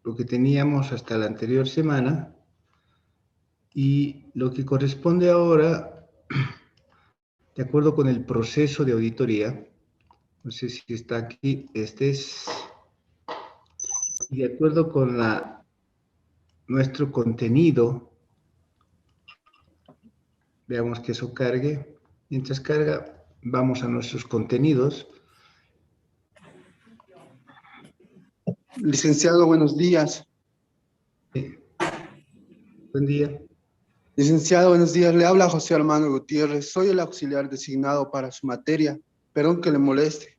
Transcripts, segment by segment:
lo que teníamos hasta la anterior semana y lo que corresponde ahora, de acuerdo con el proceso de auditoría, no sé si está aquí, y de acuerdo con nuestro contenido, veamos que eso cargue. Mientras carga, vamos a nuestros contenidos. Licenciado, buenos días. Buen día. Licenciado, buenos días. Le habla José Armando Gutiérrez. Soy el auxiliar designado para su materia. Perdón que le moleste.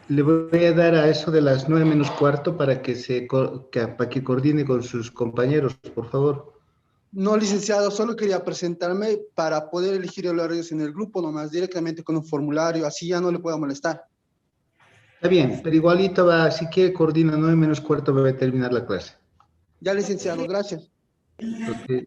Le voy a dar a eso de las 9 menos cuarto para para que coordine con sus compañeros, por favor. No, licenciado, solo quería presentarme para poder elegir el horario en el grupo, nomás directamente con un formulario, así ya no le puedo molestar. Está bien, pero igualito va, si quiere coordina 9 menos cuarto, va a terminar la clase. Ya, licenciado, gracias. Okay.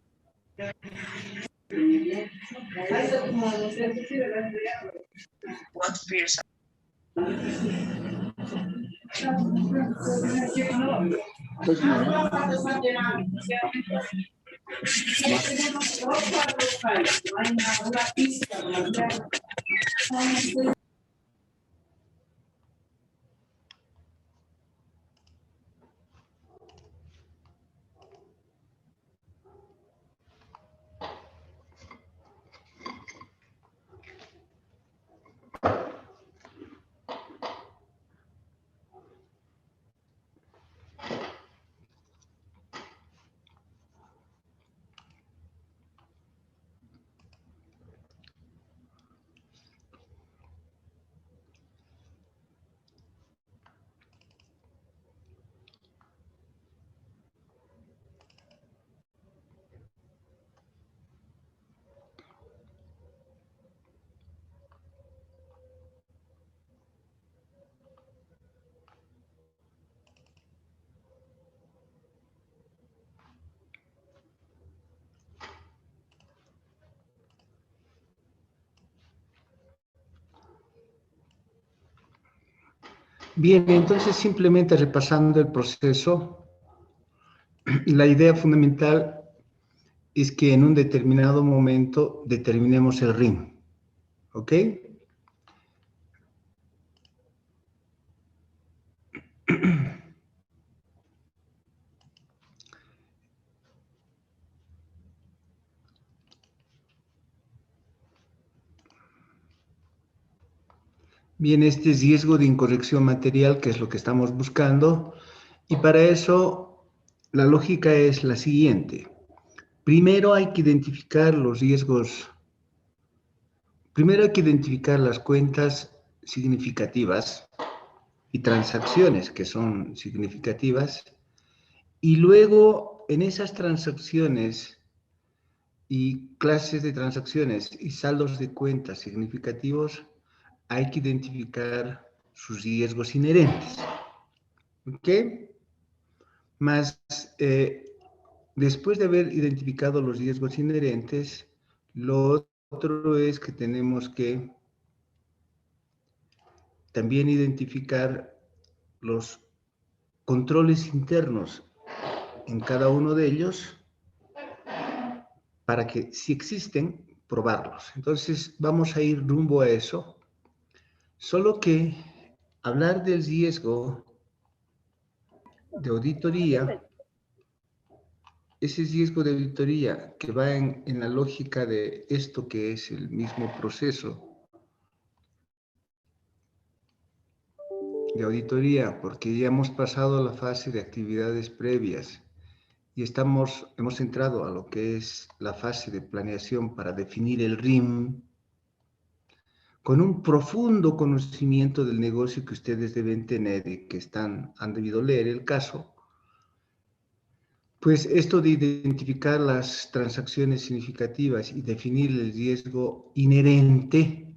Bien, entonces simplemente repasando el proceso, la idea fundamental es que en un determinado momento determinemos el RIM, ¿ok? Bien, este es riesgo de incorrección material, que es lo que estamos buscando, y para eso la lógica es la siguiente. Primero hay que identificar los riesgos, primero hay que identificar las cuentas significativas y transacciones que son significativas, y luego en esas transacciones y clases de transacciones y saldos de cuentas significativos, hay que identificar sus riesgos inherentes. ¿Ok? Más, después de haber identificado los riesgos inherentes, lo otro es que tenemos que también identificar los controles internos en cada uno de ellos para que, si existen, probarlos. Entonces, vamos a ir rumbo a eso. Solo que hablar del riesgo de auditoría, ese riesgo de auditoría que va en la lógica de esto que es el mismo proceso de auditoría, porque ya hemos pasado la fase de actividades previas y hemos entrado a lo que es la fase de planeación para definir el RIM, con un profundo conocimiento del negocio que ustedes deben tener y que han debido leer el caso. Pues esto de identificar las transacciones significativas y definir el riesgo inherente,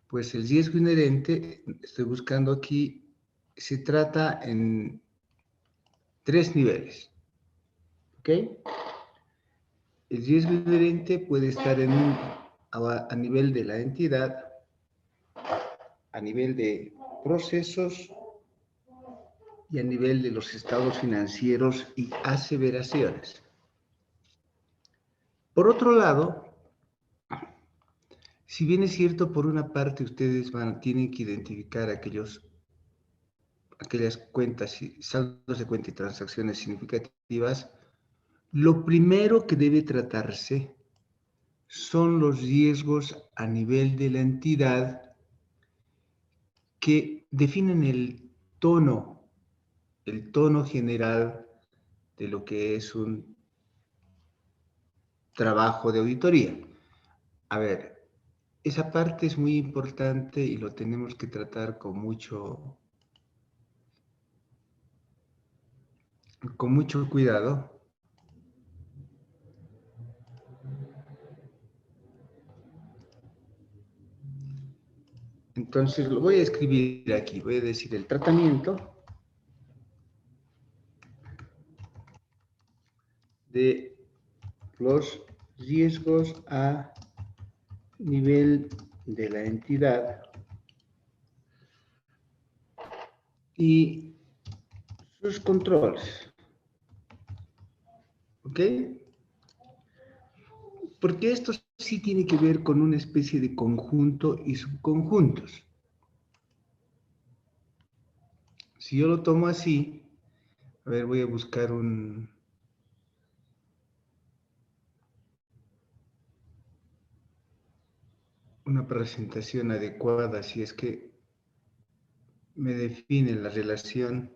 pues el riesgo inherente, estoy buscando aquí, se trata en 3 niveles. ¿Ok? El riesgo inherente puede estar a nivel de la entidad, a nivel de procesos y a nivel de los estados financieros y aseveraciones. Por otro lado, si bien es cierto, por una parte ustedes tienen que identificar aquellas cuentas, saldos de cuenta y transacciones significativas, lo primero que debe tratarse son los riesgos a nivel de la entidad que definen el tono general de lo que es un trabajo de auditoría. A ver, esa parte es muy importante y lo tenemos que tratar con mucho cuidado. Entonces lo voy a escribir aquí, voy a decir el tratamiento de los riesgos a nivel de la entidad y sus controles. ¿Ok? Porque esto sí tiene que ver con una especie de conjunto y subconjuntos. Si yo lo tomo así, a ver, voy a buscar una presentación adecuada, si es que me define la relación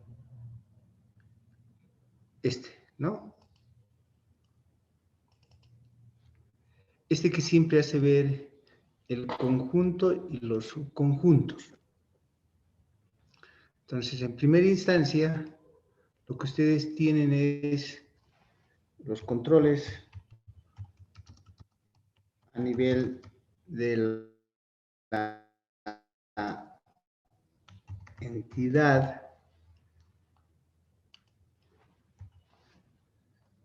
¿no? Que siempre hace ver el conjunto y los subconjuntos. Entonces, en primera instancia, lo que ustedes tienen es los controles a nivel de la entidad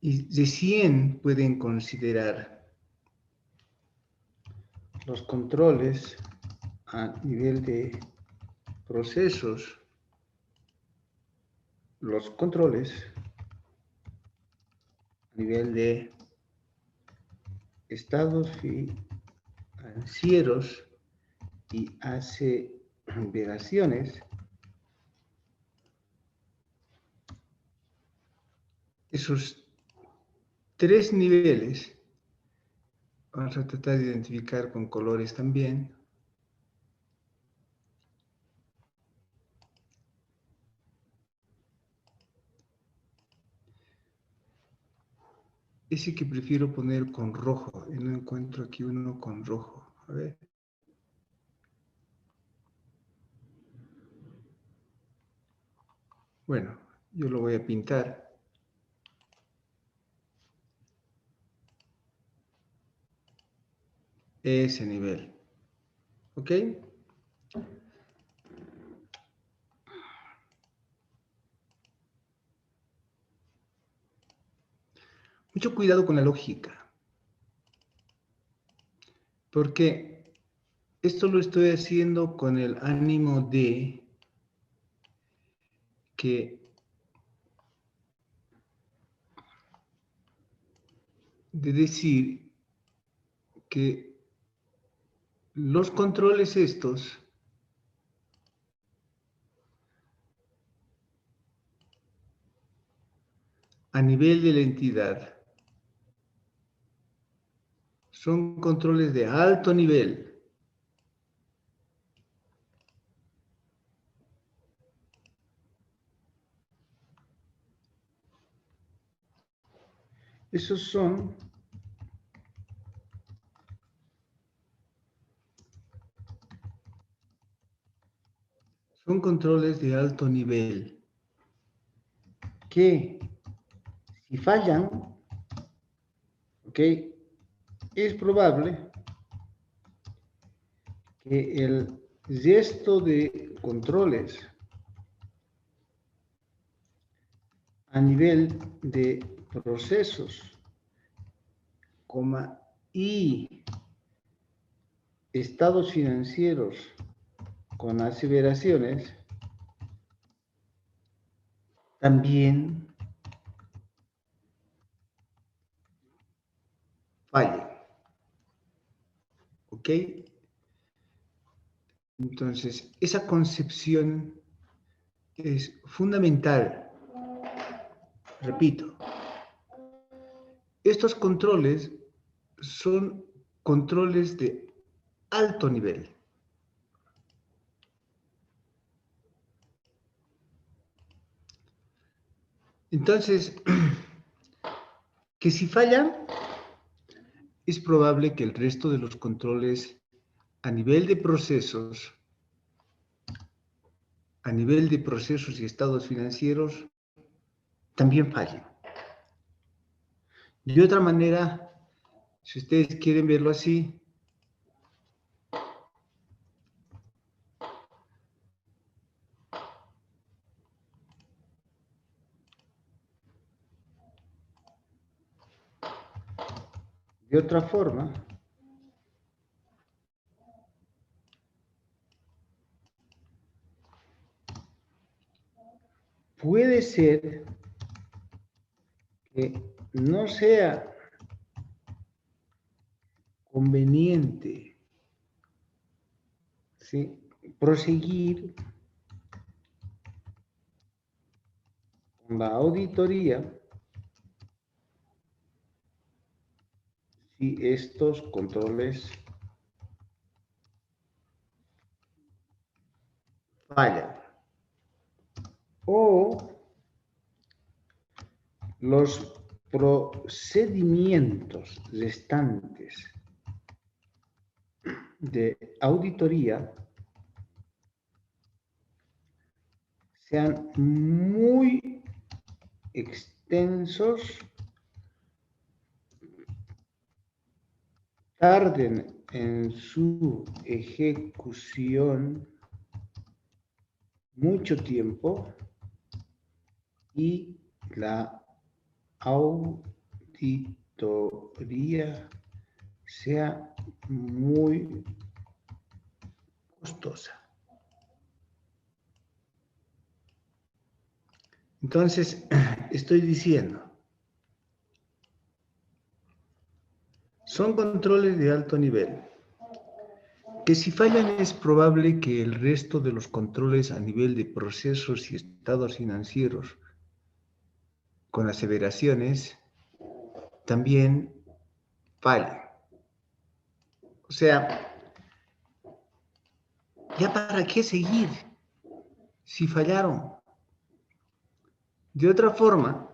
y recién pueden considerar los controles a nivel de procesos, los controles a nivel de estados financieros y aseveraciones. Esos tres niveles vamos a tratar de identificar con colores también. Ese que prefiero poner con rojo, y no encuentro aquí uno con rojo. A ver. Bueno, yo lo voy a pintar. Ese nivel. ¿Ok? Mucho cuidado con la lógica. Porque esto lo estoy haciendo con el ánimo de decir que los controles estos a nivel de la entidad son controles de alto nivel. Esos son controles de alto nivel que si fallan, ¿ok? Es probable que el resto de controles a nivel de procesos, y estados financieros con aseveraciones también fallen. ¿Ok? Entonces, esa concepción es fundamental. Repito, estos controles son controles de alto nivel. Entonces, que si fallan, es probable que el resto de los controles a nivel de procesos, y estados financieros, también fallen. De otra manera, si ustedes quieren verlo así, de otra forma, puede ser que no sea conveniente, ¿sí?, proseguir con la auditoría si estos controles fallan o los procedimientos restantes de auditoría sean muy extensos, tarden en su ejecución mucho tiempo y la auditoría sea muy costosa. Entonces, estoy diciendo, son controles de alto nivel, que si fallan es probable que el resto de los controles a nivel de procesos y estados financieros con aseveraciones también fallen. O sea, ¿ya para qué seguir si fallaron? De otra forma,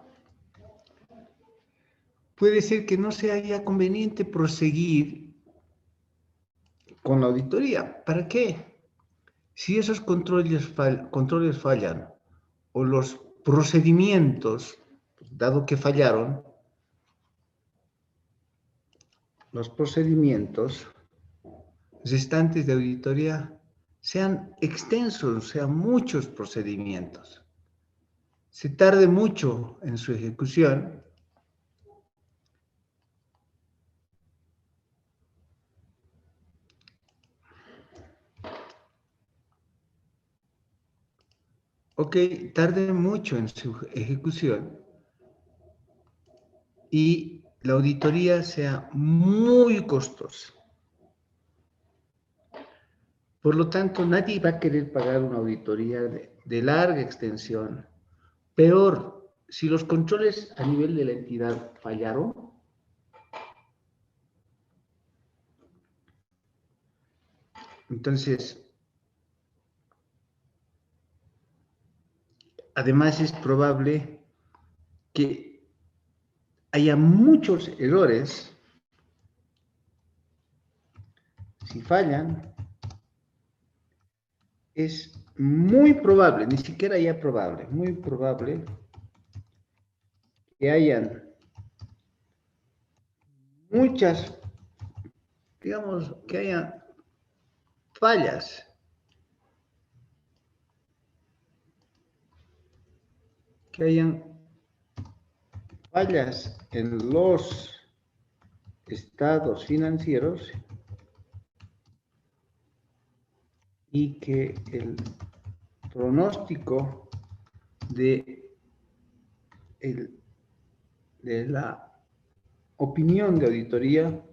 puede ser que no sea ya conveniente proseguir con la auditoría. ¿Para qué? Si esos controles fallan o los procedimientos, dado que fallaron, los procedimientos restantes de auditoría sean extensos, sean muchos procedimientos, se tarde mucho en su ejecución, tarde mucho en su ejecución y la auditoría sea muy costosa. Por lo tanto, nadie va a querer pagar una auditoría de larga extensión. Peor, si los controles a nivel de la entidad fallaron, entonces, además es probable que haya muchos errores. Si fallan, es muy probable, ni siquiera ya probable, muy probable que hayan muchas, digamos, que hayan fallas. Que hayan fallas en los estados financieros y que el pronóstico de de la opinión de auditoría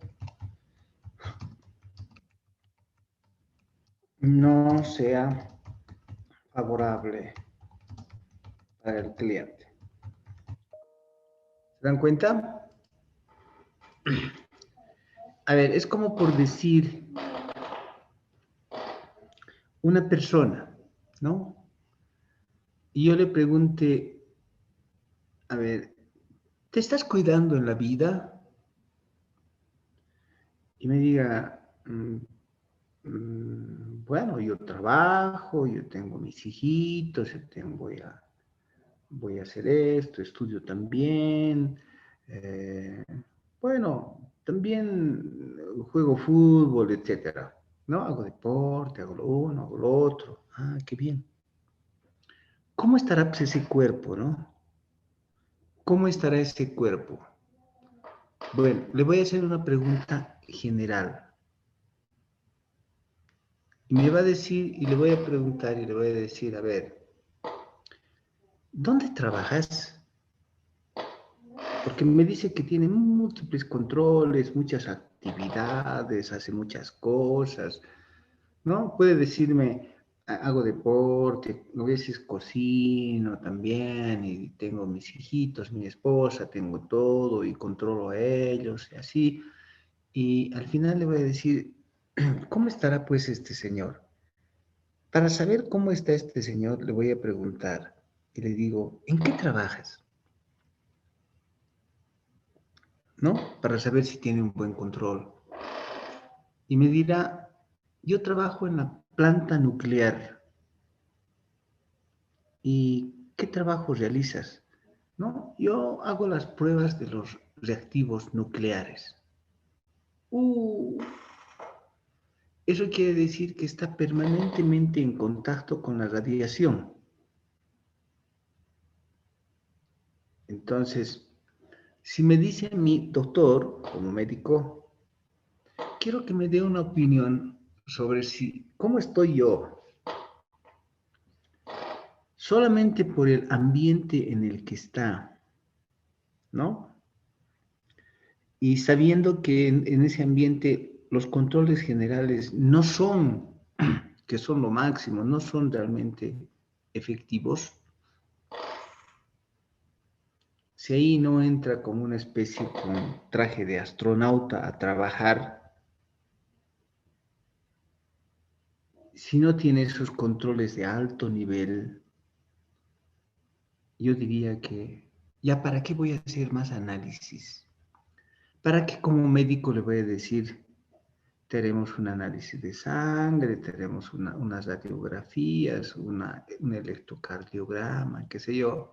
no sea favorable para el cliente. ¿Se dan cuenta? A ver, es como por decir una persona, ¿no? Y yo le pregunte, a ver, ¿te estás cuidando en la vida? Y me diga, bueno, yo trabajo, yo tengo mis hijitos, voy a hacer esto, estudio también, eh, bueno, también juego fútbol, etcétera, ¿no? Hago deporte, hago lo uno, hago lo otro. Ah, qué bien. ¿Cómo estará pues, ese cuerpo, no? ¿Cómo estará ese cuerpo? Bueno, le voy a hacer una pregunta general. Y me va a decir, y le voy a preguntar, y le voy a decir, a ver, ¿dónde trabajas? Porque me dice que tiene múltiples controles, muchas actividades, hace muchas cosas, ¿no? Puede decirme, hago deporte, a veces cocino también, y tengo mis hijitos, mi esposa, tengo todo, y controlo a ellos, y así. Y al final le voy a decir, ¿cómo estará pues este señor? Para saber cómo está este señor, le voy a preguntar, y le digo, ¿en qué trabajas? ¿No? Para saber si tiene un buen control. Y me dirá, yo trabajo en la planta nuclear. ¿Y qué trabajo realizas? No, yo hago las pruebas de los reactivos nucleares. Uh, Eso quiere decir que está permanentemente en contacto con la radiación. Entonces, si me dice mi doctor, como médico, quiero que me dé una opinión sobre cómo estoy yo, solamente por el ambiente en el que está, ¿no? Y sabiendo que en ese ambiente los controles generales no son, que son lo máximo, no son realmente efectivos, si ahí no entra como una especie con traje de astronauta a trabajar, si no tiene esos controles de alto nivel, yo diría que ya para qué voy a hacer más análisis. ¿Para qué como médico le voy a decir, tenemos un análisis de sangre, tenemos unas radiografías, un electrocardiograma, qué sé yo?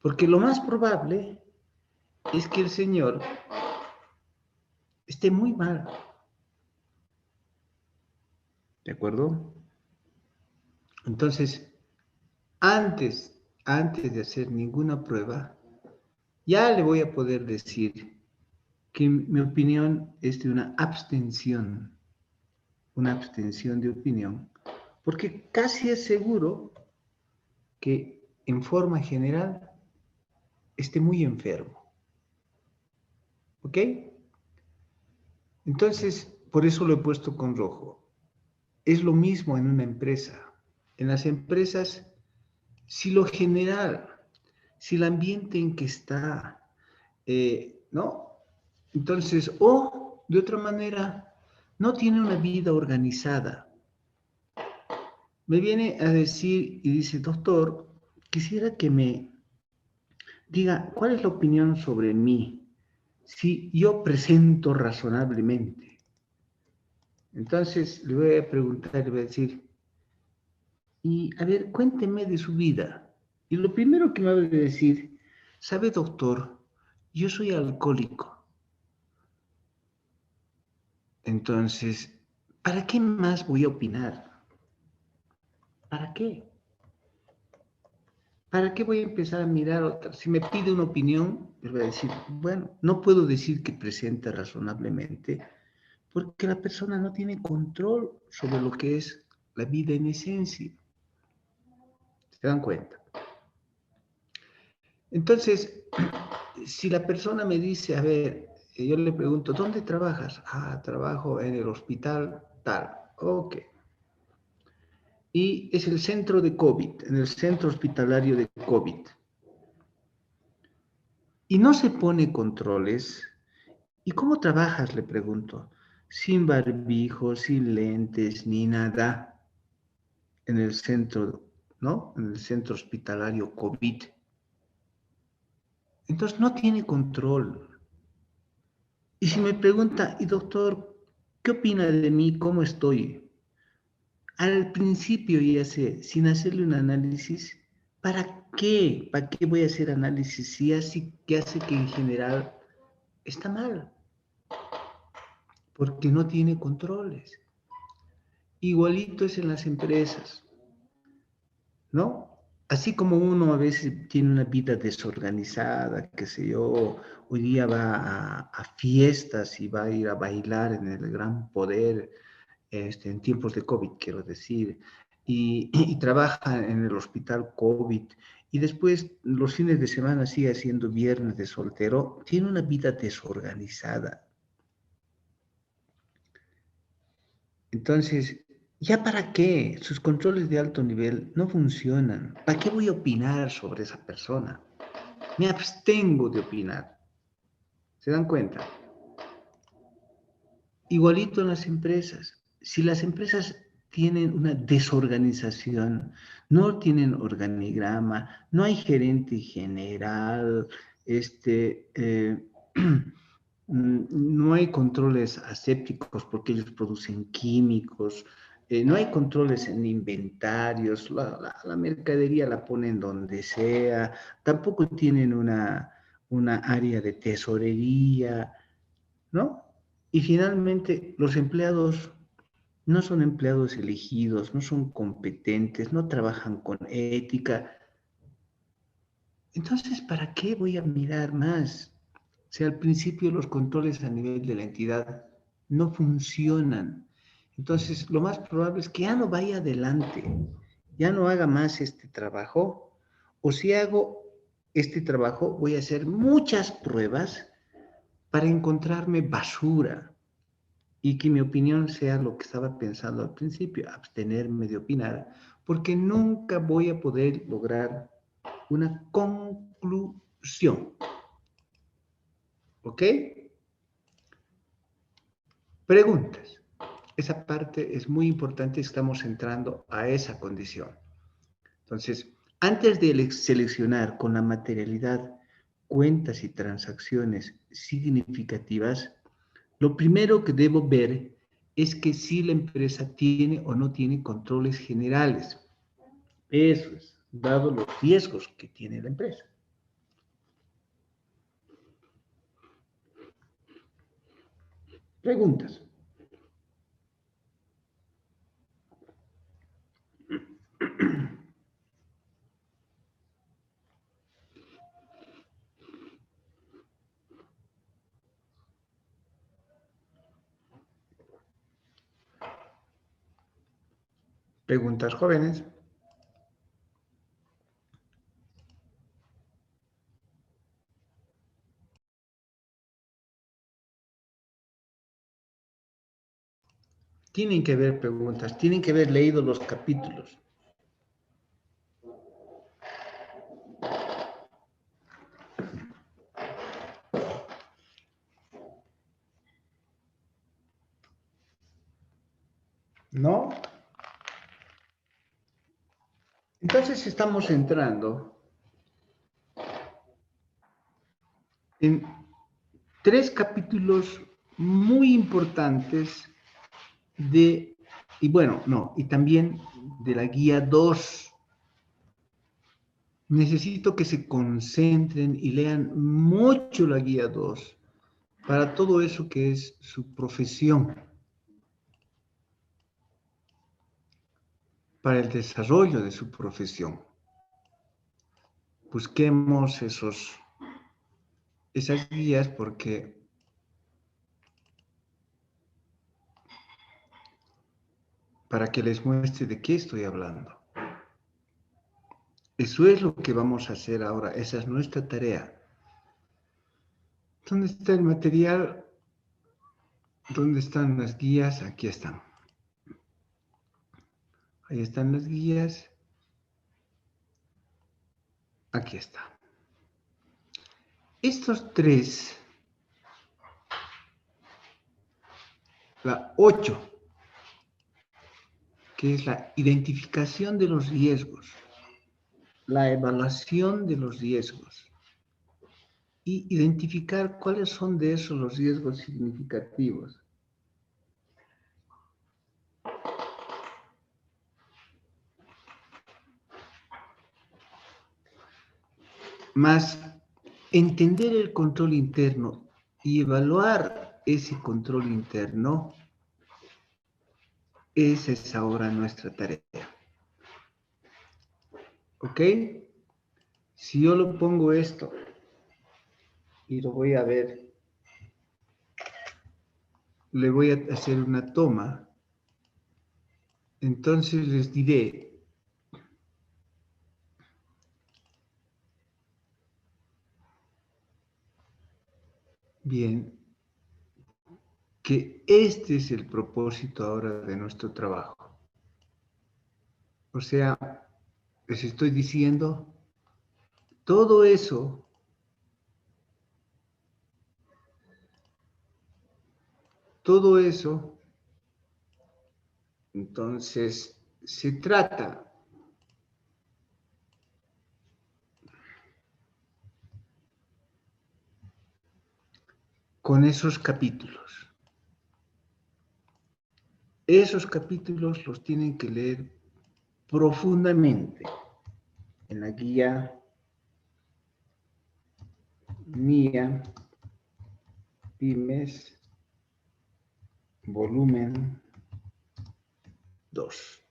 Porque lo más probable es que el señor esté muy mal, ¿de acuerdo? Entonces, antes de hacer ninguna prueba, ya le voy a poder decir que mi opinión es de una abstención de opinión, porque casi es seguro que en forma general esté muy enfermo. ¿Ok? Entonces, por eso lo he puesto con rojo. Es lo mismo en una empresa. En las empresas, si lo general, si el ambiente en que está, ¿no? Entonces, o de otra manera, no tiene una vida organizada. Me viene a decir y dice, doctor, quisiera que me diga cuál es la opinión sobre mí si yo presento razonablemente. Entonces le voy a preguntar, le voy a decir, y a ver, cuénteme de su vida. Y lo primero que me va a decir, sabe doctor, yo soy alcohólico. Entonces, ¿para qué más voy a opinar? ¿Para qué? ¿Para qué voy a empezar a mirar otra? Si me pide una opinión, le voy a decir, bueno, no puedo decir que presente razonablemente, porque la persona no tiene control sobre lo que es la vida en esencia. ¿Se dan cuenta? Entonces, si la persona me dice, a ver, yo le pregunto, ¿dónde trabajas? Ah, trabajo en el hospital tal. Ok. Y es el centro de COVID, en el centro hospitalario de COVID. Y no se pone controles. ¿Y cómo trabajas? Le pregunto. Sin barbijo, sin lentes, ni nada. En el centro, ¿no? En el centro hospitalario COVID. Entonces no tiene control. Y si me pregunta, y doctor, ¿qué opina de mí? ¿Cómo estoy? Al principio ya sé, sin hacerle un análisis, ¿para qué? ¿Para qué voy a hacer análisis si hace que en general está mal? Porque no tiene controles. Igualito es en las empresas, ¿no? Así como uno a veces tiene una vida desorganizada, qué sé yo, hoy día va a fiestas y va a ir a bailar en el Gran Poder, en tiempos de COVID, quiero decir, y trabaja en el hospital COVID, y después los fines de semana sigue haciendo viernes de soltero, tiene una vida desorganizada. Entonces, ¿ya para qué? Sus controles de alto nivel no funcionan. ¿Para qué voy a opinar sobre esa persona? Me abstengo de opinar. ¿Se dan cuenta? Igualito en las empresas. Si las empresas tienen una desorganización, no tienen organigrama, no hay gerente general, no hay controles asépticos porque ellos producen químicos, no hay controles en inventarios, la mercadería la ponen donde sea, tampoco tienen una área de tesorería, ¿no? Y finalmente, los empleados no son empleados elegidos, no son competentes, no trabajan con ética. Entonces, ¿para qué voy a mirar más? Si al principio los controles a nivel de la entidad no funcionan. Entonces, lo más probable es que ya no vaya adelante, ya no haga más este trabajo, o si hago este trabajo, voy a hacer muchas pruebas para encontrarme basura, y que mi opinión sea lo que estaba pensando al principio, abstenerme de opinar, porque nunca voy a poder lograr una conclusión. ¿Ok? Preguntas. Esa parte es muy importante, estamos entrando a esa condición. Entonces, antes de seleccionar con la materialidad cuentas y transacciones significativas, lo primero que debo ver es que si la empresa tiene o no tiene controles generales. Eso es, dado los riesgos que tiene la empresa. Preguntas. Preguntas jóvenes. Tienen que haber preguntas, tienen que haber leído los capítulos. ¿No? Entonces estamos entrando en tres capítulos muy importantes y bueno, no, y también de la guía 2. Necesito que se concentren y lean mucho la guía 2 para todo eso que es su profesión, para el desarrollo de su profesión. Busquemos esas guías para que les muestre de qué estoy hablando. Eso es lo que vamos a hacer ahora. Esa es nuestra tarea. ¿Dónde está el material? ¿Dónde están las guías? Aquí están. Ahí están las guías. Aquí está. Estos tres, la 8, que es la identificación de los riesgos, la evaluación de los riesgos y identificar cuáles son de esos los riesgos significativos. Más entender el control interno y evaluar ese control interno, esa es ahora nuestra tarea. ¿Ok? Si yo lo pongo esto y lo voy a ver, le voy a hacer una toma, entonces les diré, bien, que este es el propósito ahora de nuestro trabajo. O sea, les estoy diciendo, todo eso entonces se trata con esos capítulos. Esos capítulos los tienen que leer profundamente en la guía mía, Pymes, volumen 2.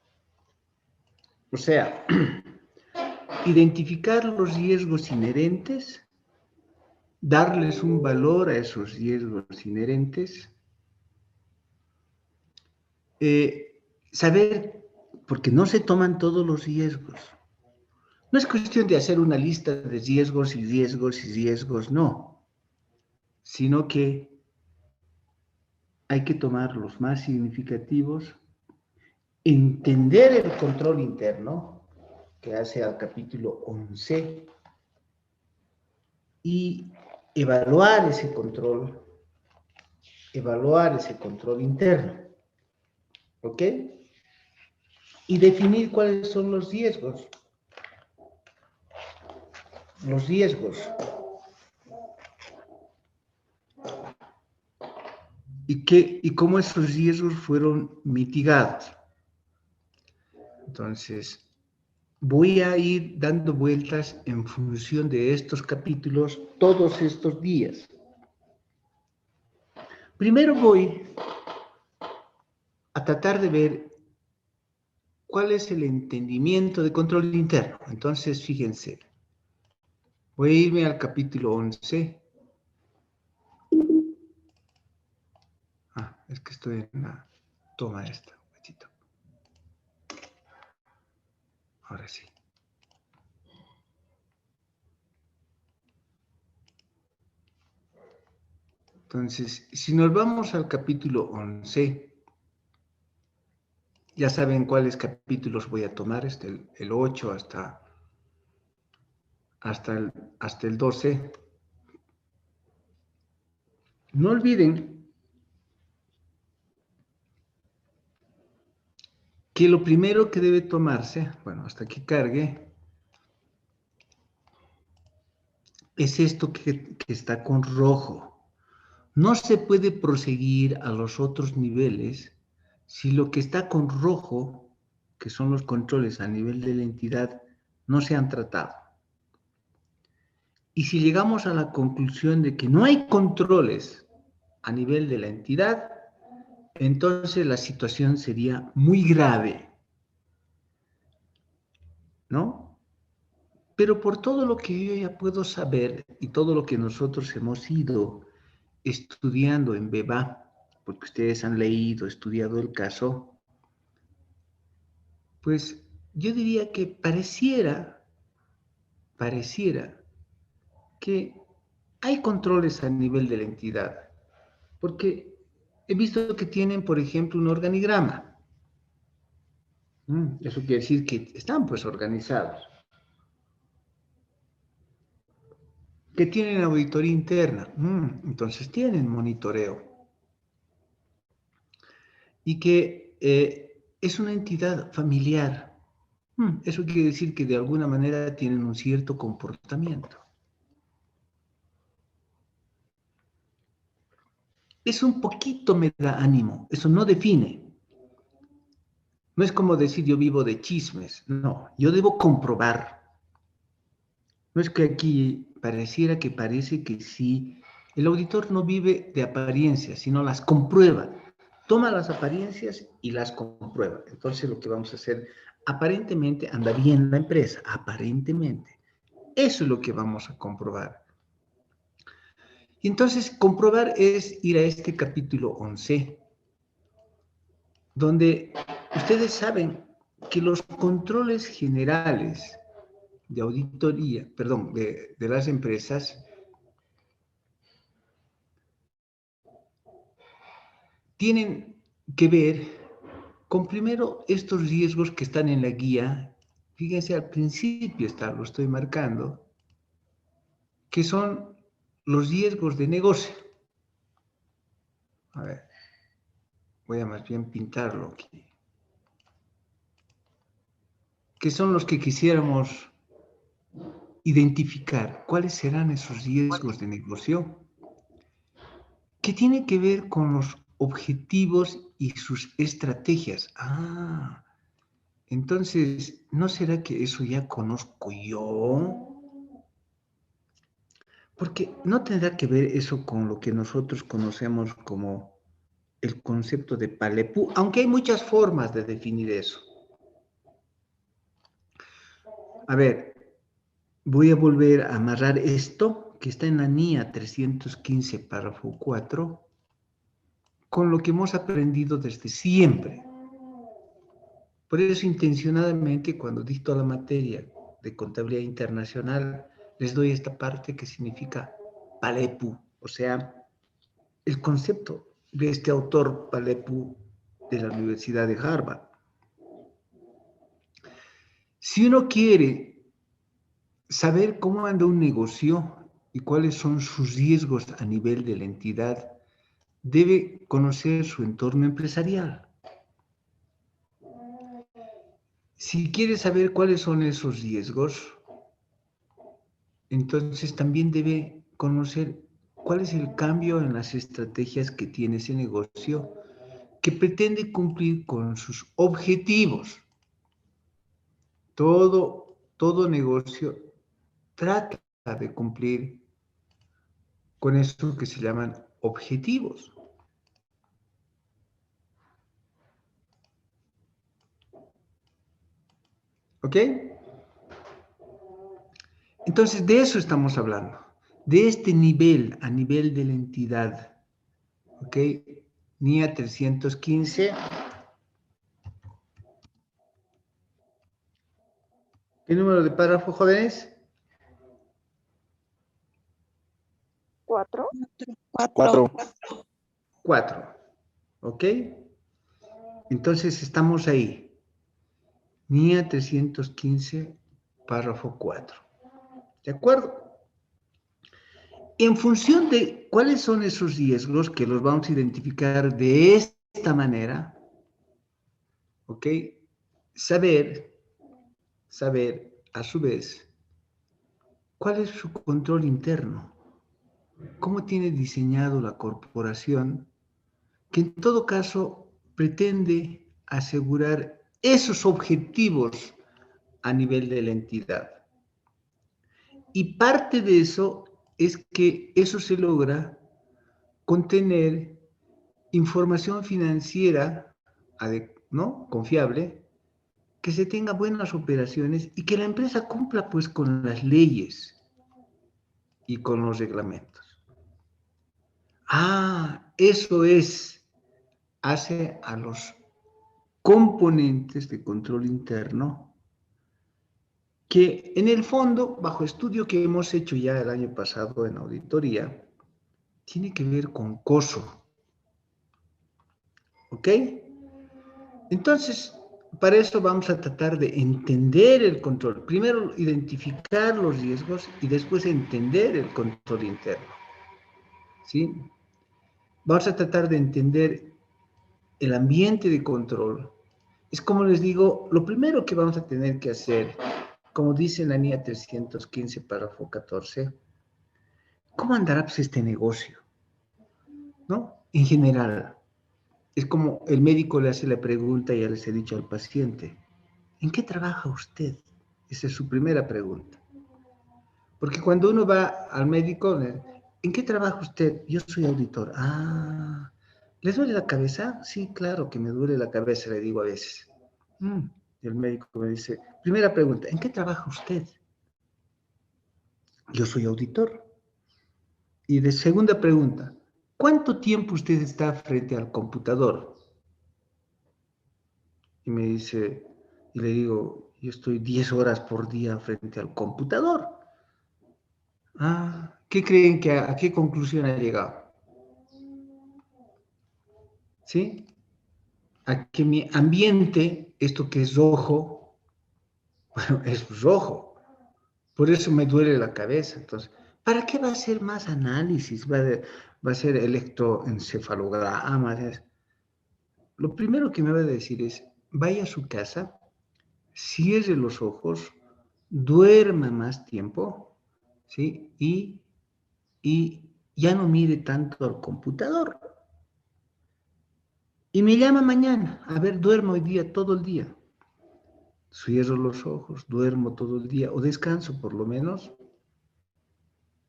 O sea, identificar los riesgos inherentes, darles un valor a esos riesgos inherentes, saber, porque no se toman todos los riesgos. No es cuestión de hacer una lista de riesgos y riesgos y riesgos, no, sino que hay que tomar los más significativos, entender el control interno, que hace al capítulo 11, y evaluar ese control interno, ¿ok? Y definir cuáles son los riesgos. Y cómo esos riesgos fueron mitigados. Entonces, voy a ir dando vueltas en función de estos capítulos todos estos días. Primero voy a tratar de ver cuál es el entendimiento de control interno. Entonces, fíjense, voy a irme al capítulo 11. Es que estoy en la toma esta, un poquito. Ahora sí. Entonces, si nos vamos al capítulo 11, ya saben cuáles capítulos voy a tomar, el 8 hasta el 12. No olviden que lo primero que debe tomarse, bueno, hasta que cargue, es esto que está con rojo. No se puede proseguir a los otros niveles si lo que está con rojo, que son los controles a nivel de la entidad, no se han tratado. Y si llegamos a la conclusión de que no hay controles a nivel de la entidad, entonces la situación sería muy grave, ¿no? Pero por todo lo que yo ya puedo saber y todo lo que nosotros hemos ido estudiando en BEBA, porque ustedes han leído, estudiado el caso, pues yo diría que pareciera pareciera que hay controles a nivel de la entidad, porque he visto que tienen, por ejemplo, un organigrama. Eso quiere decir que están pues organizados, que tienen auditoría interna, entonces tienen monitoreo, y que es una entidad familiar. Eso quiere decir que de alguna manera tienen un cierto comportamiento. Eso un poquito me da ánimo, eso no define. No es como decir yo vivo de chismes, no, yo debo comprobar. No es que aquí pareciera que parece que sí, el auditor no vive de apariencias, sino las comprueba. Toma las apariencias y las comprueba. Entonces lo que vamos a hacer, aparentemente anda bien la empresa, aparentemente. Eso es lo que vamos a comprobar. Y entonces comprobar es ir a este capítulo 11, donde ustedes saben que los controles generales de auditoría, perdón, de las empresas, tienen que ver con primero estos riesgos que están en la guía. Fíjense, al principio lo estoy marcando, que son los riesgos de negocio. A ver, voy a más bien pintarlo aquí. Que son los que quisiéramos identificar. ¿Cuáles serán esos riesgos de negocio? Que tiene que ver con los objetivos y sus estrategias. Entonces, ¿no será que eso ya conozco yo? Porque no tendrá que ver eso con lo que nosotros conocemos como el concepto de Palepú, aunque hay muchas formas de definir eso. A ver, voy a volver a amarrar esto que está en la NIA 315, párrafo 4, con lo que hemos aprendido desde siempre. Por eso, intencionadamente, cuando dicto la materia de contabilidad internacional, les doy esta parte que significa Palepú, o sea, el concepto de este autor Palepú de la Universidad de Harvard. Si uno quiere saber cómo anda un negocio y cuáles son sus riesgos a nivel de la entidad, debe conocer su entorno empresarial. Si quiere saber cuáles son esos riesgos, entonces también debe conocer cuál es el cambio en las estrategias que tiene ese negocio que pretende cumplir con sus objetivos. Todo negocio trata de cumplir con eso que se llaman objetivos. ¿Ok? Entonces, de eso estamos hablando, de este nivel, a nivel de la entidad. ¿Ok? NIA 315. ¿Qué número de párrafo, jóvenes? 4. 4. ¿Ok? Entonces estamos ahí. NIA 315, párrafo 4. ¿De acuerdo? En función de cuáles son esos riesgos que los vamos a identificar de esta manera, ¿ok? Saber a su vez cuál es su control interno, cómo tiene diseñado la corporación, que en todo caso pretende asegurar esos objetivos a nivel de la entidad. Y parte de eso es que eso se logra con tener información financiera, ¿no?, confiable, que se tenga buenas operaciones y que la empresa cumpla pues con las leyes y con los reglamentos. Eso hace a los componentes de control interno que en el fondo, bajo estudio que hemos hecho ya el año pasado en auditoría, tiene que ver con costo. ¿Ok? Entonces, para eso vamos a tratar de entender el control. Primero, identificar los riesgos y después entender el control interno. ¿Sí? Vamos a tratar de entender el ambiente de control. Es como les digo, lo primero que vamos a tener que hacer, como dice la NIA 315, párrafo 14, ¿cómo andará pues este negocio? ¿No? En general, es como el médico le hace la pregunta, y ya les he dicho al paciente, ¿en qué trabaja usted? Esa es su primera pregunta. Porque cuando uno va al médico, ¿en qué trabaja usted? Yo soy auditor. Ah, ¿le duele la cabeza? Sí, claro que me duele la cabeza, le digo a veces. Y el médico me dice, primera pregunta, ¿en qué trabaja usted? Yo soy auditor. Y de segunda pregunta, ¿cuánto tiempo usted está frente al computador? Y me dice, y le digo, yo estoy 10 horas por día frente al computador. Ah, ¿qué creen que a qué conclusión ha llegado? ¿Sí? A que mi ambiente, esto que es rojo, bueno, es rojo. Por eso me duele la cabeza. Entonces, ¿para qué va a hacer más análisis? Va a ser electroencefalogramas. Lo primero que me va a decir es, vaya a su casa, cierre los ojos, duerma más tiempo, ¿sí? Y ya no mire tanto al computador. Y me llama mañana, a ver, duermo hoy día, todo el día. Cierro los ojos, duermo todo el día, o descanso por lo menos,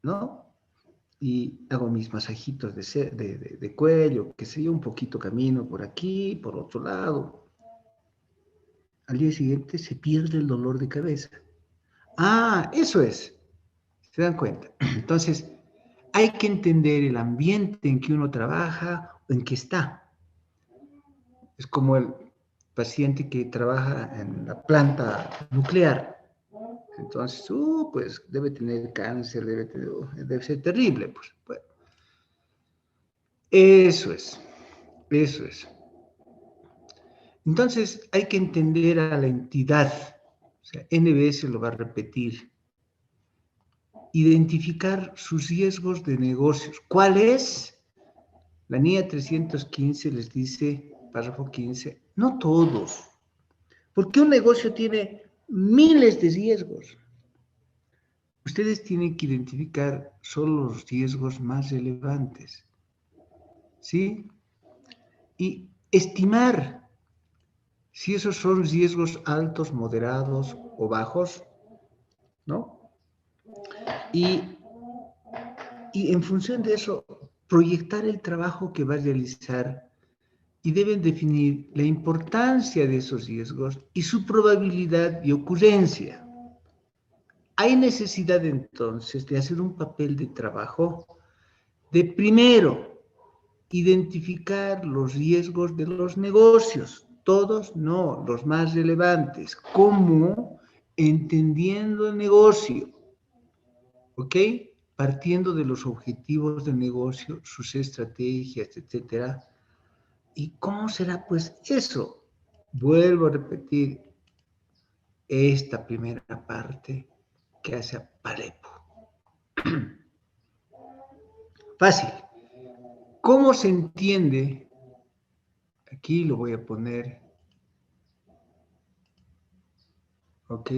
¿no? Y hago mis masajitos de cuello, que sé yo, un poquito camino por aquí, por otro lado. Al día siguiente se pierde el dolor de cabeza. Ah, eso es. ¿Se dan cuenta? Entonces, hay que entender el ambiente en que uno trabaja o en que está. Es como el paciente que trabaja en la planta nuclear. Entonces, pues debe tener cáncer, debe ser terrible. Pues, bueno, eso es, eso es. Entonces, hay que entender a la entidad. O sea, NBS lo va a repetir. Identificar sus riesgos de negocios. ¿Cuál es? La NIA 315 les dice, párrafo 15, no todos, porque un negocio tiene miles de riesgos. Ustedes tienen que identificar solo los riesgos más relevantes, ¿sí? Y estimar si esos son riesgos altos, moderados o bajos, ¿no? Y, y en función de eso, proyectar el trabajo que va a realizar y deben definir la importancia de esos riesgos y su probabilidad de ocurrencia. Hay necesidad entonces de hacer un papel de trabajo de primero identificar los riesgos de los negocios, todos no, los más relevantes, como entendiendo el negocio, ¿ok? Partiendo de los objetivos del negocio, sus estrategias, etcétera. ¿Y cómo será pues eso? Vuelvo a repetir esta primera parte que hace a Palepo. Fácil. ¿Cómo se entiende? Aquí lo voy a poner, ¿ok?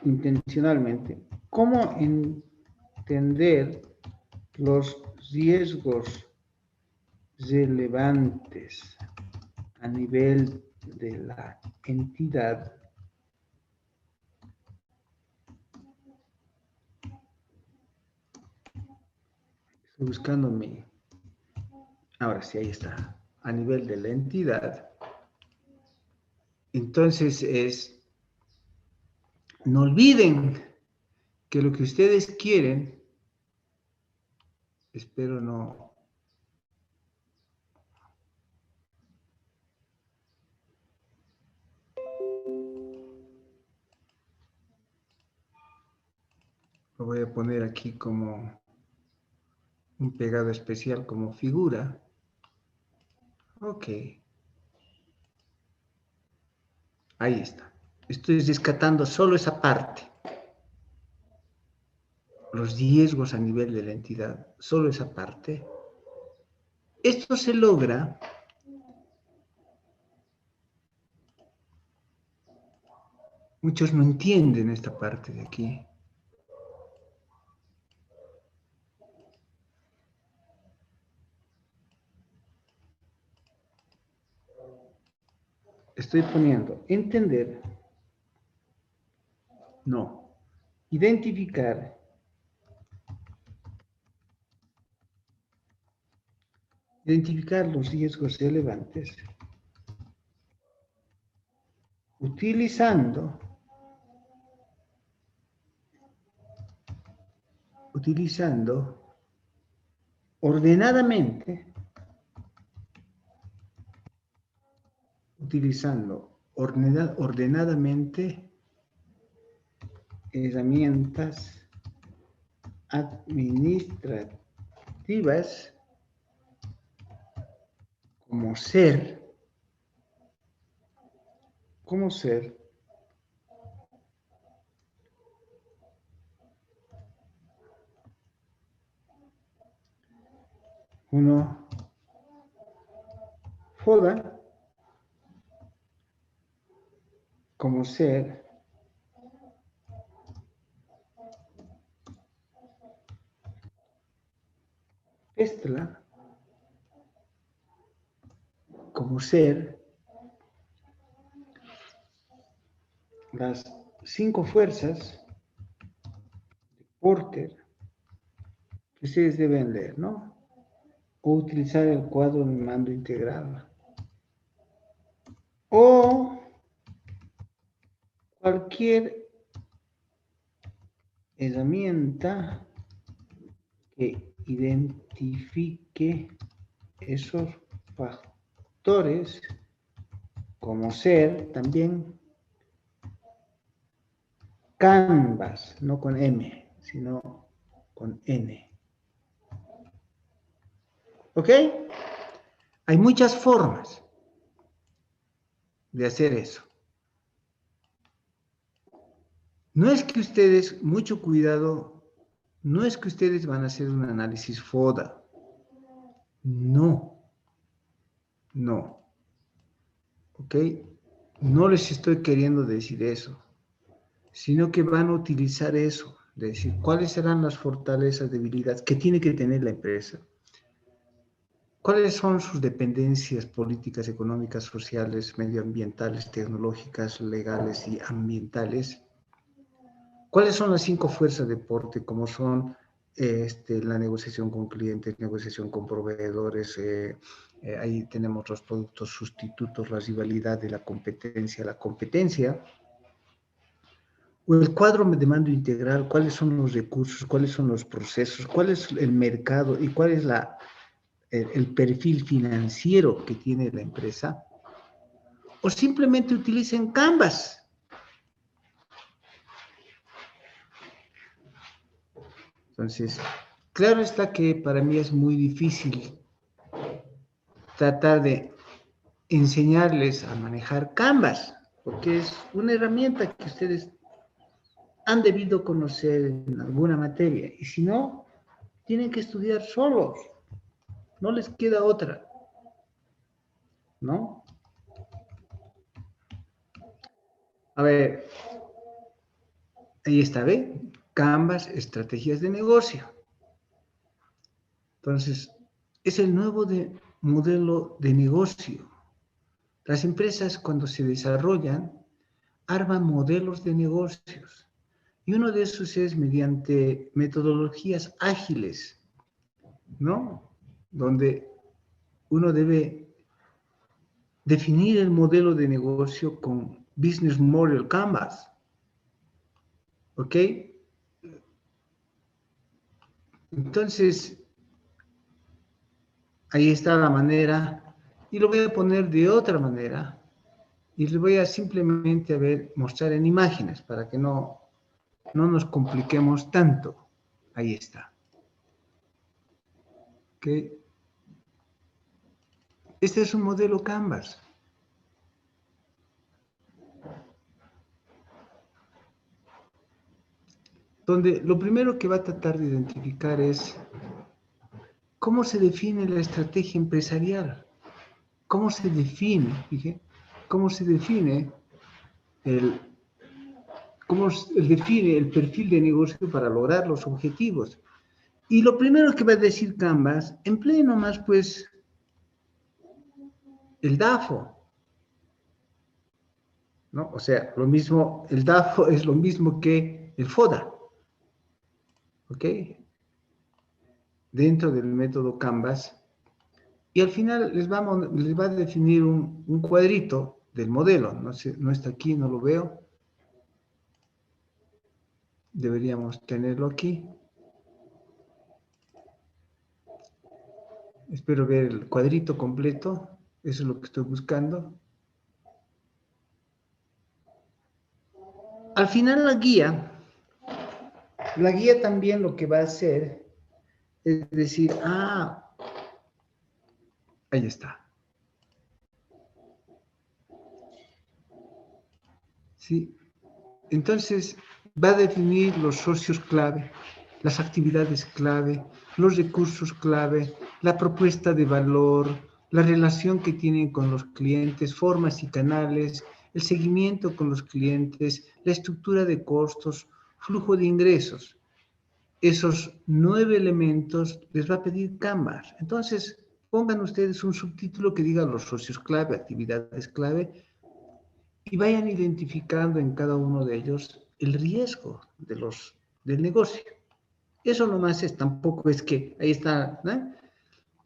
Intencionalmente. ¿Cómo entender los riesgos relevantes a nivel de la entidad? Estoy buscando mi... Ahora sí, ahí está. A nivel de la entidad. Entonces no olviden que lo que ustedes quieren, espero no... Lo voy a poner aquí como un pegado especial como figura. Ok. Ahí está. Estoy rescatando solo esa parte. Los riesgos a nivel de la entidad, solo esa parte. Esto se logra muchos no entienden esta parte de aquí. Estoy poniendo entender, no, identificar, los riesgos relevantes utilizando ordenadamente, ordenadamente herramientas administrativas como ser uno FODA, como ser PESTLA, como ser las 5 fuerzas de Porter que ustedes deben leer, ¿no? O utilizar el cuadro de mando integral. O cualquier herramienta que identifique esos factores, como ser también Canvas, no con M, sino con N. ¿Ok? Hay muchas formas de hacer eso. No es que ustedes, mucho cuidado, no es que ustedes van a hacer un análisis FODA. No. No. ¿Ok? No les estoy queriendo decir eso, sino que van a utilizar eso, de decir cuáles serán las fortalezas, debilidades que tiene que tener la empresa. ¿Cuáles son sus dependencias políticas, económicas, sociales, medioambientales, tecnológicas, legales y ambientales? ¿Cuáles son las 5 fuerzas de Porter? Como son la negociación con clientes, negociación con proveedores, ahí tenemos los productos sustitutos, la rivalidad de la competencia, o el cuadro de mando integral, cuáles son los recursos, cuáles son los procesos, cuál es el mercado y cuál es el perfil financiero que tiene la empresa, o simplemente utilicen Canvas. Entonces, claro está que para mí es muy difícil tratar de enseñarles a manejar Canvas, porque es una herramienta que ustedes han debido conocer en alguna materia, y si no, tienen que estudiar solos, no les queda otra, ¿no? A ver, ahí está, ¿ve? Canvas, estrategias de negocio. Entonces, es el nuevo modelo de negocio. Las empresas, cuando se desarrollan, arman modelos de negocios. Y uno de esos es mediante metodologías ágiles, ¿no? Donde uno debe definir el modelo de negocio con Business Model Canvas. ¿Ok? Entonces, ahí está la manera, y lo voy a poner de otra manera, y les voy a simplemente mostrar en imágenes para que no No nos compliquemos tanto. Ahí está. ¿Ok? Este es un modelo Canvas. Donde lo primero que va a tratar de identificar es cómo se define la estrategia empresarial. ¿Cómo se define? Dije, ¿cómo se define cómo define el perfil de negocio para lograr los objetivos? Y lo primero que va a decir Canvas, emplee nomás pues el DAFO, ¿no? O sea, lo mismo, el DAFO es lo mismo que el FODA, ¿ok? Dentro del método Canvas. Y al final les va a definir un cuadrito del modelo. No sé, no está aquí, no lo veo. Deberíamos tenerlo aquí. Espero ver el cuadrito completo. Eso es lo que estoy buscando. Al final la guía también lo que va a hacer es decir, ahí está. ¿Sí? Entonces, va a definir los socios clave, las actividades clave, los recursos clave, la propuesta de valor, la relación que tienen con los clientes, formas y canales, el seguimiento con los clientes, la estructura de costos, flujo de ingresos. Esos 9 elementos les va a pedir Canvas. Entonces, pongan ustedes un subtítulo que diga los socios clave, actividades clave, y vayan identificando en cada uno de ellos el riesgo del negocio. Eso nomás es, tampoco es que, ahí está, ¿no?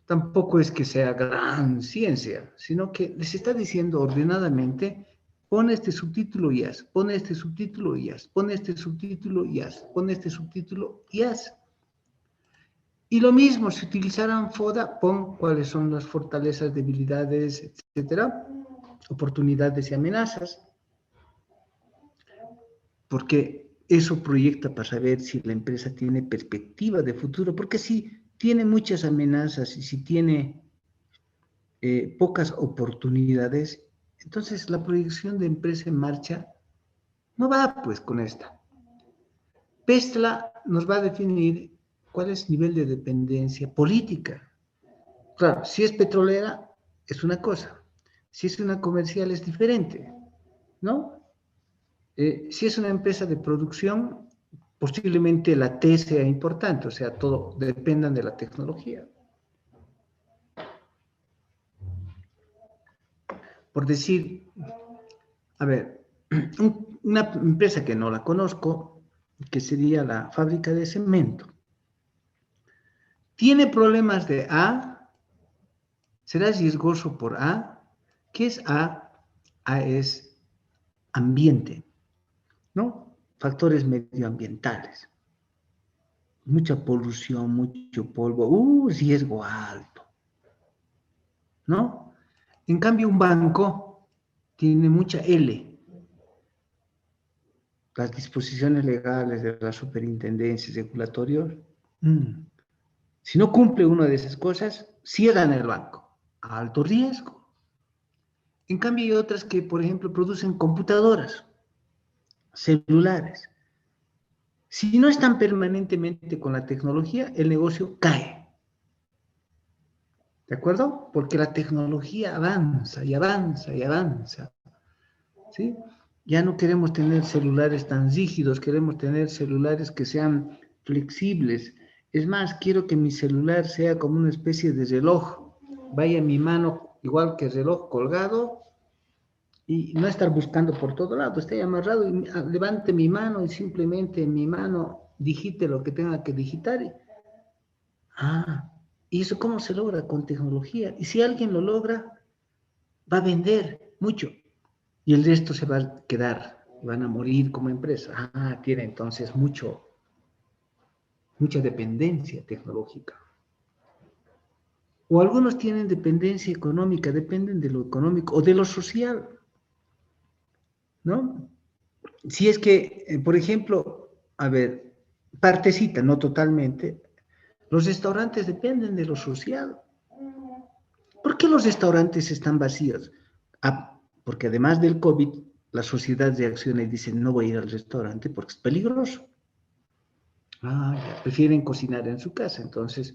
Tampoco es que sea gran ciencia, sino que les está diciendo ordenadamente, pon este subtítulo y haz, pon este subtítulo y haz, pon este subtítulo y haz, pon este subtítulo y haz. Y lo mismo, si utilizaran FODA, pon cuáles son las fortalezas, debilidades, etcétera, oportunidades y amenazas, porque eso proyecta para saber si la empresa tiene perspectiva de futuro, porque si tiene muchas amenazas y si tiene pocas oportunidades, entonces la proyección de empresa en marcha no va pues con esta. PESTLA nos va a definir cuál es el nivel de dependencia política. Claro, si es petrolera es una cosa, si es una comercial es diferente, ¿no? Si es una empresa de producción, posiblemente la T sea importante, o sea, todo dependan de la tecnología. Por decir, a ver, una empresa que no la conozco, que sería la fábrica de cemento, tiene problemas de A, será riesgoso por A. ¿Qué es A? A es ambiente, ¿no? Factores medioambientales. Mucha polución, mucho polvo, riesgo alto, ¿no? En cambio, un banco tiene mucha L. Las disposiciones legales de las superintendencias regulatorios, si no cumple una de esas cosas, cierran el banco. Alto riesgo. En cambio, hay otras que, por ejemplo, producen computadoras, celulares. Si no están permanentemente con la tecnología, el negocio cae. ¿De acuerdo? Porque la tecnología avanza y avanza y avanza. ¿Sí? Ya no queremos tener celulares tan rígidos, queremos tener celulares que sean flexibles. Es más, quiero que mi celular sea como una especie de reloj. Vaya mi mano igual que el reloj colgado y no estar buscando por todo lado, esté amarrado y levante mi mano y simplemente en mi mano digite lo que tenga que digitar. ¿Y eso cómo se logra? Con tecnología. Y si alguien lo logra, va a vender mucho. Y el resto se va a quedar, van a morir como empresa. Tiene entonces mucha dependencia tecnológica. O algunos tienen dependencia económica, dependen de lo económico o de lo social, ¿no? Si es que, por ejemplo, a ver, partecita, no totalmente. Los restaurantes dependen de lo social. ¿Por qué los restaurantes están vacíos? Ah, porque además del COVID, la sociedad reacciona y dice, no voy a ir al restaurante porque es peligroso. Ah, ya, prefieren cocinar en su casa. Entonces,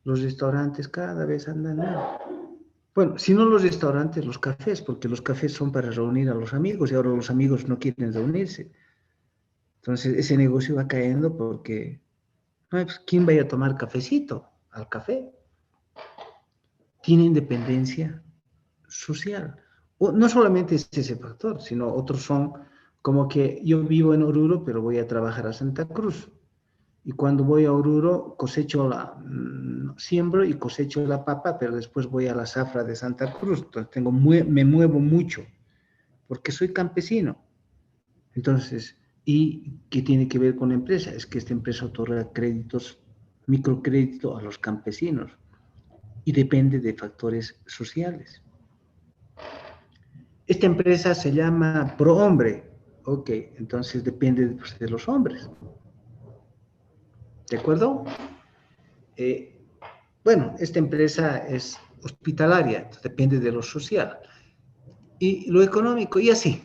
los restaurantes cada vez andan mal. Bueno, si no los restaurantes, los cafés, porque los cafés son para reunir a los amigos y ahora los amigos no quieren reunirse. Entonces, ese negocio va cayendo porque, no, pues, ¿quién vaya a tomar cafecito al café? Tiene independencia social. O, no solamente es ese factor, sino otros son como que yo vivo en Oruro, pero voy a trabajar a Santa Cruz. Y cuando voy a Oruro, siembro y cosecho la papa, pero después voy a la zafra de Santa Cruz. Entonces me muevo mucho, porque soy campesino. Entonces, ¿y qué tiene que ver con la empresa? Es que esta empresa otorga créditos, microcrédito a los campesinos y depende de factores sociales. Esta empresa se llama ProHombre. Ok, entonces depende pues, de los hombres. ¿De acuerdo? Bueno, esta empresa es hospitalaria, entonces depende de lo social. Y lo económico, y así.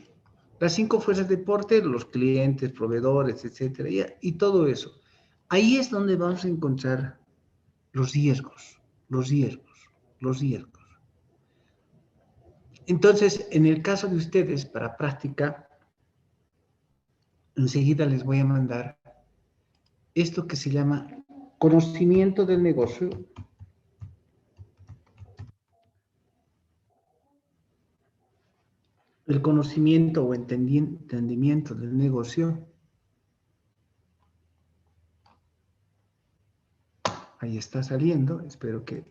Las 5 fuerzas de deporte, los clientes, proveedores, etcétera, y todo eso. Ahí es donde vamos a encontrar los riesgos, los riesgos, los riesgos. Entonces, en el caso de ustedes, para práctica, enseguida les voy a mandar esto que se llama conocimiento del negocio. El conocimiento o entendimiento del negocio. Ahí está saliendo, espero que...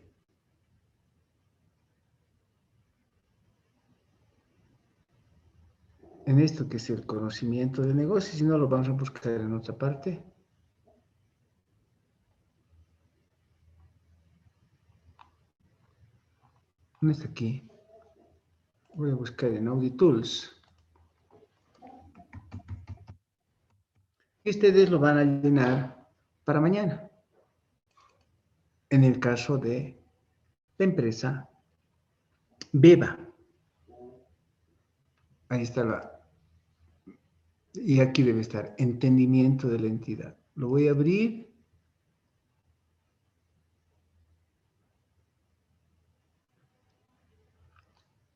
En esto que es el conocimiento del negocio, si no lo vamos a buscar en otra parte. ¿Dónde está aquí? Voy a buscar en AudiTools. Y ustedes lo van a llenar para mañana. En el caso de la empresa Beba. Ahí está la... Y aquí debe estar entendimiento de la entidad. Lo voy a abrir.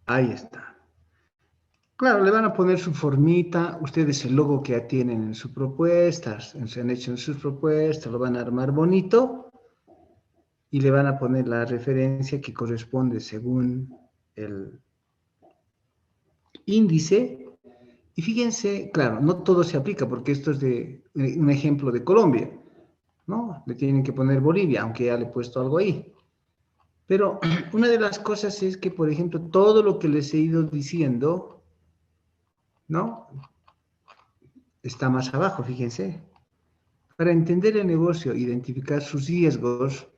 Ahí está. Claro, le van a poner su formita, ustedes el logo que ya tienen en sus propuestas, se han hecho en sus propuestas, lo van a armar bonito y le van a poner la referencia que corresponde según el índice. Y fíjense, claro, no todo se aplica porque esto es de un ejemplo de Colombia, ¿no? Le tienen que poner Bolivia, aunque ya le he puesto algo ahí. Pero una de las cosas es que, por ejemplo, todo lo que les he ido diciendo, ¿no? Está más abajo, fíjense. Para entender el negocio, identificar sus riesgos,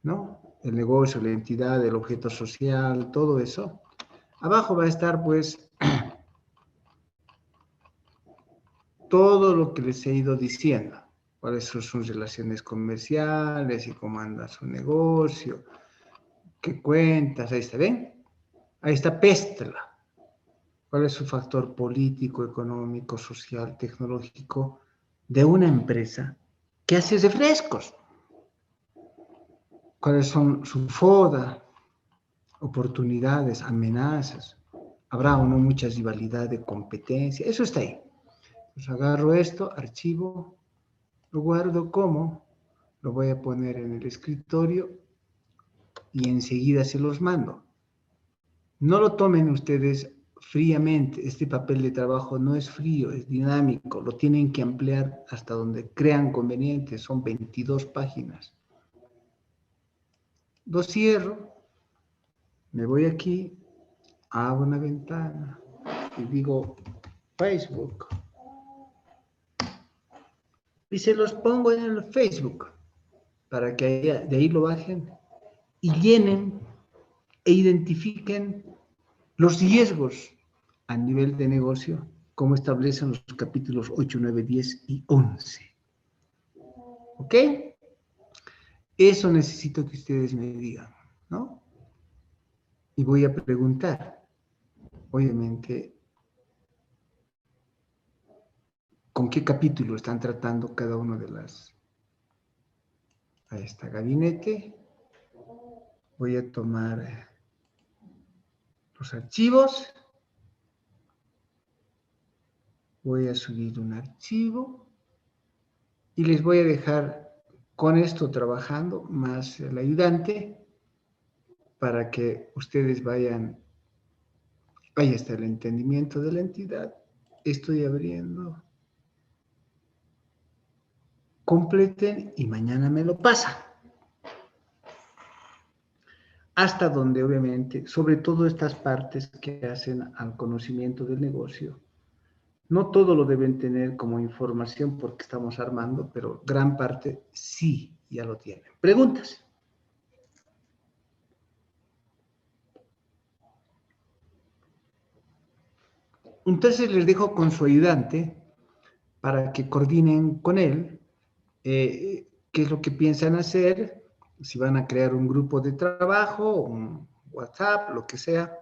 ¿no? El negocio, la entidad, el objeto social, todo eso. Abajo va a estar, pues, todo lo que les he ido diciendo. Cuáles son sus relaciones comerciales y cómo anda su negocio, qué cuentas, ahí está, ¿ven? Ahí está Pestla. ¿Cuál es su factor político, económico, social, tecnológico de una empresa que hace refrescos? ¿Cuáles son su FODA, oportunidades, amenazas? ¿Habrá o no mucha rivalidad de competencia? Eso está ahí. Pues agarro esto, archivo, lo guardo como, lo voy a poner en el escritorio y enseguida se los mando. No lo tomen ustedes fríamente, este papel de trabajo no es frío, es dinámico, lo tienen que ampliar hasta donde crean conveniente, son 22 páginas. Lo cierro, me voy aquí, abro una ventana y digo Facebook y se los pongo en el Facebook para que de ahí lo bajen y llenen e identifiquen los riesgos a nivel de negocio como establecen los capítulos 8, 9, 10 y 11. ¿Ok? Eso necesito que ustedes me digan, ¿no? Y voy a preguntar, obviamente, con qué capítulo están tratando cada uno de las... Ahí está, gabinete. Voy a tomar los archivos. Voy a subir un archivo. Y les voy a dejar con esto trabajando, más el ayudante, para que ustedes vayan... Ahí está el entendimiento de la entidad. Estoy abriendo. Completen y mañana me lo pasan. Hasta donde obviamente, sobre todo estas partes que hacen al conocimiento del negocio, no todo lo deben tener como información porque estamos armando, pero gran parte sí ya lo tienen. ¿Preguntas? Entonces les dejo con su ayudante para que coordinen con él qué es lo que piensan hacer, si van a crear un grupo de trabajo, un WhatsApp, lo que sea.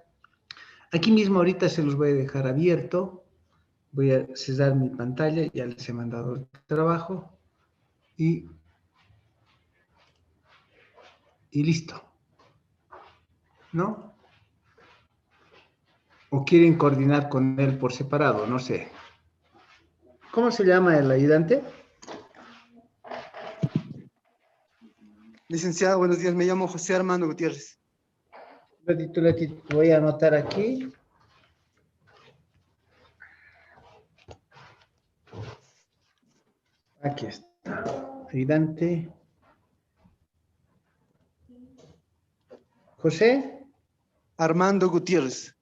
Aquí mismo ahorita se los voy a dejar abierto. Voy a cerrar mi pantalla, ya les he mandado el trabajo y listo. ¿No? ¿O quieren coordinar con él por separado? No sé. ¿Cómo se llama el ayudante? Licenciado, buenos días. Me llamo José Armando Gutiérrez. Voy a anotar aquí. Aquí está. Ayudante. José. Armando Gutiérrez.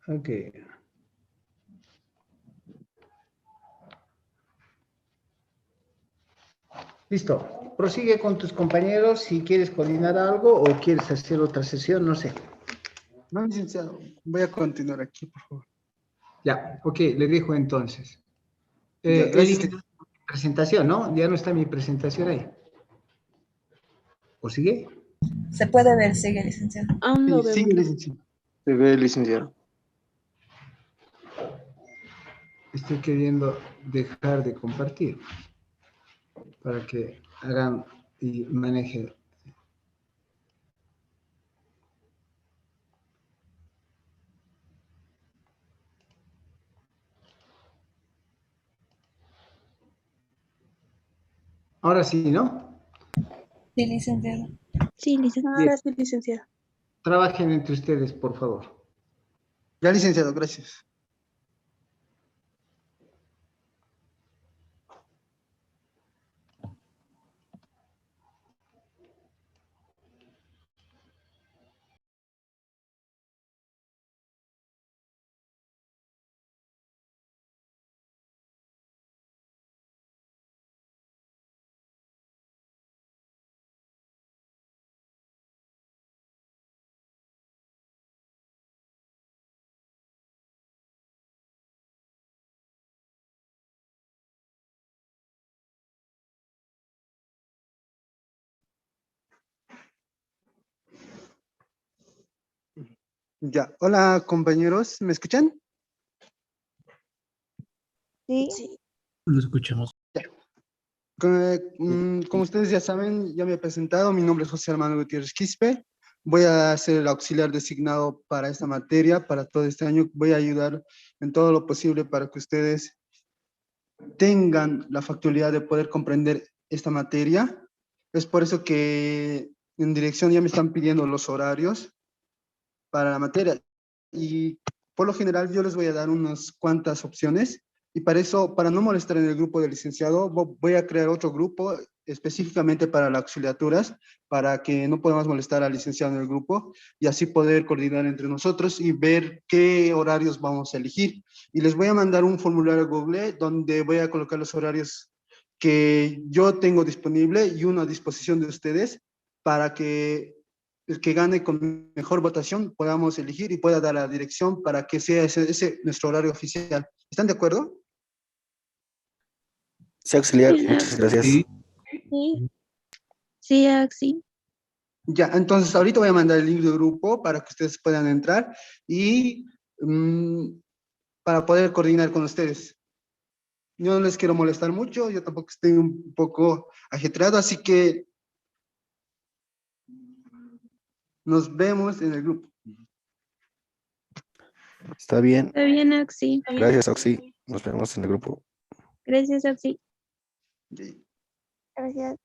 Ok. Listo. Prosigue con tus compañeros si quieres coordinar algo o quieres hacer otra sesión, no sé. No, licenciado. Voy a continuar aquí, por favor. Ya, ok, le dejo entonces. Ya, gracias. Elimina mi presentación, ¿no? Ya no está mi presentación ahí. ¿O sigue? Se puede ver, sigue, licenciado. Aún lo Sí, vemos. sigue, licenciado. Se ve, licenciado. Estoy queriendo dejar de compartir para que hagan y manejen. Ahora sí, ¿no? Sí, licenciado. Sí, licenciado. Bien. Ahora sí, licenciado. Trabajen entre ustedes, por favor. Ya, licenciado, gracias. Ya, hola compañeros, ¿me escuchan? Sí. Lo escuchamos. Como ustedes ya saben, ya me he presentado, mi nombre es José Armando Gutiérrez Quispe, voy a ser el auxiliar designado para esta materia, para todo este año, voy a ayudar en todo lo posible para que ustedes tengan la facilidad de poder comprender esta materia. Es por eso que en dirección ya me están pidiendo los horarios para la materia. Y por lo general yo les voy a dar unas cuantas opciones y para eso, para no molestar en el grupo del licenciado, voy a crear otro grupo específicamente para las auxiliaturas, para que no podamos molestar al licenciado en el grupo y así poder coordinar entre nosotros y ver qué horarios vamos a elegir. Y les voy a mandar un formulario Google donde voy a colocar los horarios que yo tengo disponible y uno a disposición de ustedes para que el que gane con mejor votación podamos elegir y pueda dar la dirección para que sea ese nuestro horario oficial. ¿Están de acuerdo? Sí, auxiliar, Sí, muchas gracias. Sí, Sí, sí, Axi. Ya, entonces ahorita voy a mandar el link de grupo para que ustedes puedan entrar y para poder coordinar con ustedes. Yo no les quiero molestar mucho, yo tampoco estoy un poco ajetreado, así que nos vemos en el grupo. Está bien. Está bien, Axi. Gracias, Oxy. Nos vemos en el grupo. Gracias, Axi. Sí. Gracias.